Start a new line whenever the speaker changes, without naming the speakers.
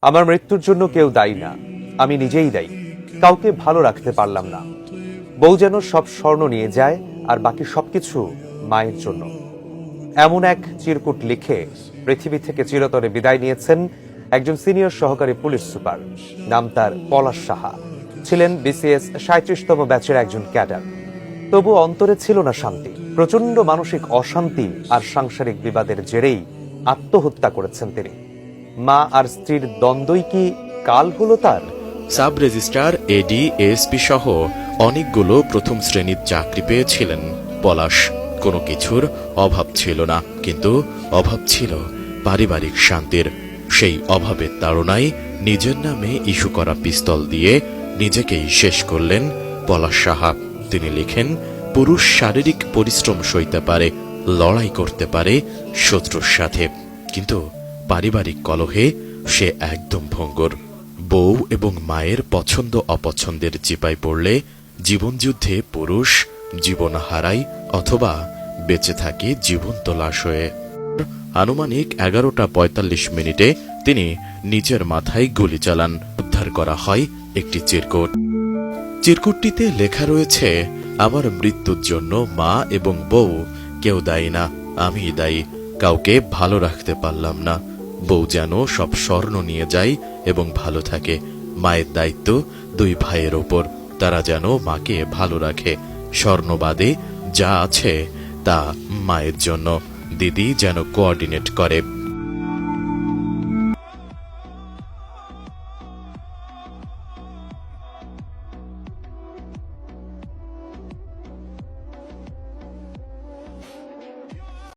আমার মৃত্যুর জন্য কেউ দায়ী না, আমি নিজেই দায়ী। কাউকে ভালো রাখতে পারলাম না। বউ যেন সব স্বর্ণ নিয়ে যায়, আর বাকি সবকিছু মায়ের জন্য। এমন এক চিরকুট লিখে পৃথিবী থেকে চিরতরে বিদায় নিয়েছেন একজন সিনিয়র সহকারী পুলিশ সুপার। নাম তার পলাশ সাহা। ছিলেন বিসিএস ৩৭তম ব্যাচের একজন ক্যাডার। তবু অন্তরে ছিল না শান্তি। প্রচন্ড মানসিক অশান্তি আর সাংসারিক বিবাদের জেরেই আত্মহত্যা করেছেন তিনি। মা আর স্ত্রীর দ্বন্দ্বই কি কাল হলো তার?
সাব রেজিস্ট্রার, এডি, এএসপি সহ অনেকগুলো প্রথম শ্রেণীর চাকরি পেয়েছিলেন পলাশ। কোনো কিছুর অভাব ছিল না, কিন্তু অভাব ছিল পারিবারিক শান্তির। সেই অভাবের তাড়নায় নিজের নামে ইস্যু করা পিস্তল দিয়ে নিজেকেই শেষ করলেন পলাশ সাহা। তিনি লিখেন, পুরুষ শারীরিক পরিশ্রম সইতে পারে, লড়াই করতে পারে শত্রুর সাথে, কিন্তু পারিবারিক কলহে সে একদম ভঙ্গুর। বউ এবং মায়ের পছন্দ অপছন্দের চিপায় পড়লে জীবনযুদ্ধে পুরুষ জীবন হারায় অথবা বেঁচে থাকে জীবন্ত লাশ হয়ে। আনুমানিক 11:45 তিনি নিজের মাথায় গুলি চালান। উদ্ধার করা হয় একটি চিরকুট। চিরকুটটিতে লেখা রয়েছে, আমার মৃত্যুর জন্য মা এবং বউ কেউ দায়ী না, আমি দায়ী। কাউকে ভালো রাখতে পারলাম না। বউ যেন সব স্বর্ণ নিয়ে যায় এবং ভালো থাকে। মায়ের দায়িত্ব 2 ভাইয়ের ওপর, তারা যেন মাকে ভালো রাখে। স্বর্ণ বাদে যা আছে তা মায়ের জন্য। দিদি যেন কোঅর্ডিনেট করে।